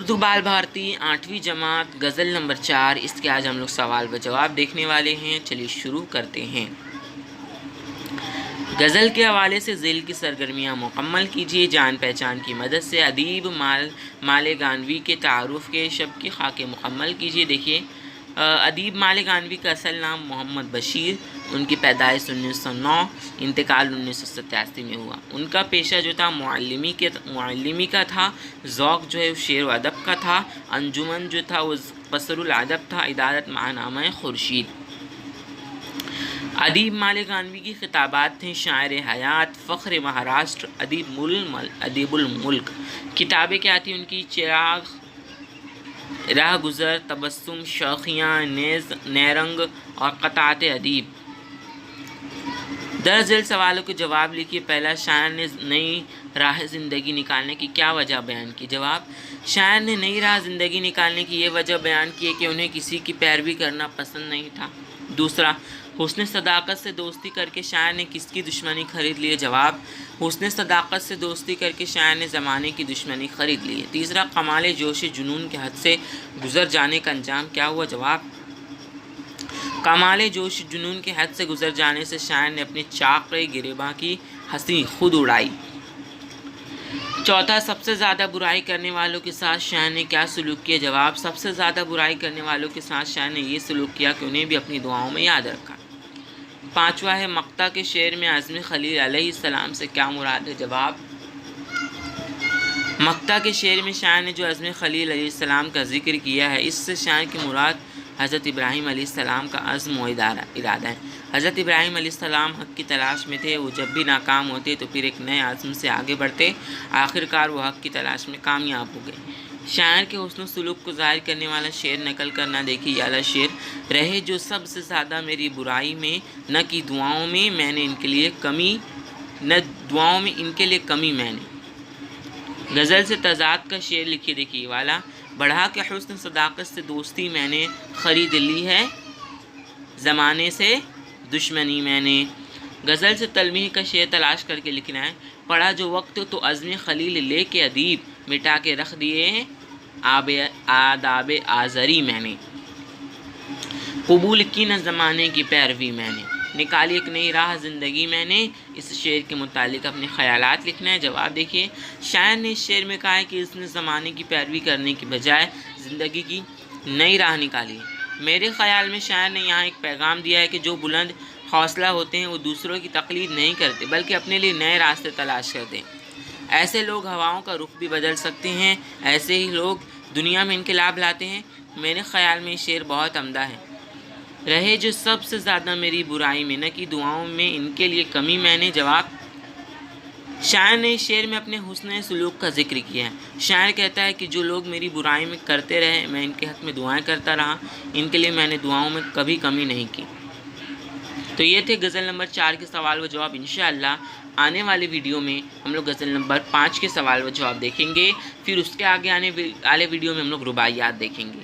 اردو بال بھارتی 8ویں جماعت غزل نمبر 4، اس کے آج ہم لوگ سوال و جواب دیکھنے والے ہیں۔ چلیے شروع کرتے ہیں۔ غزل کے حوالے سے ذیل کی سرگرمیاں مکمل کیجیے۔ جان پہچان کی مدد سے ادیب مال گانوی کے تعارف کے شب کی خاکیں مکمل کیجیے۔ دیکھیے ادیب مال گانوی کا اصل نام محمد بشیر، ان کی پیدائش 1909، انتقال 1987 میں ہوا۔ ان کا پیشہ جو تھا معلمی کا تھا، ذوق جو ہے وہ شعر و ادب کا تھا، انجمن جو تھا وہ قصر الادب تھا، عدالت ماہنامہ خورشید۔ ادیب مال گانوی کی خطابات تھیں شاعر حیات، فخر مہاراشٹر، ادیب الملک۔ کتابیں کیا تھیں ان کی؟ چراغ، راہ گزر، تبسم، شوخیاں، نیرنگ اور قطعات ادیب۔ درج ذیل سوالوں کے جواب لکھیے۔ پہلا، شاعر نے نئی راہ زندگی نکالنے کی کیا وجہ بیان کی؟ جواب، شاعر نے نئی راہ زندگی نکالنے کی یہ وجہ بیان کی ہے کہ انہیں کسی کی پیروی کرنا پسند نہیں تھا۔ دوسرا، حسن صداقت سے دوستی کر کے شاعر نے کس کی دشمنی خرید لی ہے؟ جواب، حسن صداقت سے دوستی کر کے شاعر نے زمانے کی دشمنی خرید لی ہے۔ تیسرا، کمال جوش جنون کے حد سے گزر جانے کا انجام کیا ہوا؟ جواب، کمال جوش جنون کے حد سے گزر جانے سے شاعر نے اپنی چاق گریباں کی ہنسی خود اڑائی۔ چوتھا، سب سے زیادہ برائی کرنے والوں کے ساتھ شاعر نے کیا سلوک کیا؟ جواب، سب سے زیادہ برائی کرنے والوں کے ساتھ شاعر نے یہ سلوک کیا کہ انہیں بھی اپنی دعاؤں میں یاد رکھا۔ پانچواں ہے، مقطع کے شعر میں عزم خلیل علیہ السلام سے کیا مراد ہے؟ جواب، مقطع کے شعر میں شاعر نے جو عزم خلیل علیہ السلام کا ذکر کیا ہے، اس سے شاعر کی مراد حضرت ابراہیم علیہ السلام کا عزم و ارادہ ہے۔ حضرت ابراہیم علیہ السلام حق کی تلاش میں تھے، وہ جب بھی ناکام ہوتے تو پھر ایک نئے عزم سے آگے بڑھتے، آخرکار وہ حق کی تلاش میں کامیاب ہو گئے۔ شاعر کے حسن و سلوک کو ظاہر کرنے والا شعر نقل کرنا۔ دیکھیے یہ اعلیٰ شعر، رہے جو سب سے زیادہ میری برائی میں، نہ کی دعاؤں میں میں نے ان کے لیے کمی میں نے۔ غزل سے تضاد کا شعر لکھیے۔ دیکھیے یہ والا، بڑھا کے حسن صداقت سے دوستی میں نے خرید لی ہے، زمانے سے دشمنی میں نے۔ غزل سے تلمیح کا شعر تلاش کر کے لکھنا ہے۔ پڑھا جو وقت تو عزم خلیل لے کے ادیب، مٹا کے رکھ دیے آداب آزری میں نے۔ قبول کی نہ زمانے کی پیروی میں نے، نکالی ایک نئی راہ زندگی میں نے۔ اس شعر کے متعلق اپنے خیالات لکھنا ہے۔ جواب دیکھیے، شاعر نے اس شعر میں کہا ہے کہ اس نے زمانے کی پیروی کرنے کی بجائے زندگی کی نئی راہ نکالی ہے۔ میرے خیال میں شاعر نے یہاں ایک پیغام دیا ہے کہ جو بلند حوصلہ ہوتے ہیں وہ دوسروں کی تقلید نہیں کرتے بلکہ اپنے لیے نئے راستے تلاش کرتے ہیں۔ ایسے لوگ ہواؤں کا رخ بھی بدل سکتے ہیں، ایسے ہی لوگ دنیا میں انقلاب لاتے ہیں۔ میرے خیال میں یہ شعر بہت عمدہ ہے۔ رہے جو سب سے زیادہ میری برائی میں، نہ کی دعاؤں میں ان کے لیے کمی میں نے۔ جواب، شاعر نے اس شعر میں اپنے حسن سلوک کا ذکر کیا ہے۔ شاعر کہتا ہے کہ جو لوگ میری برائی میں کرتے رہے، میں ان کے حق میں دعائیں کرتا رہا، ان کے لیے میں نے دعاؤں میں کبھی کمی نہیں کی۔ تو یہ تھے غزل نمبر 4 کے سوال و جواب۔ انشاءاللہ آنے والے ویڈیو میں ہم لوگ غزل نمبر 5 کے سوال و جواب دیکھیں گے، پھر اس کے آگے آنے والے ویڈیو میں ہم لوگ رباعیات دیکھیں گے۔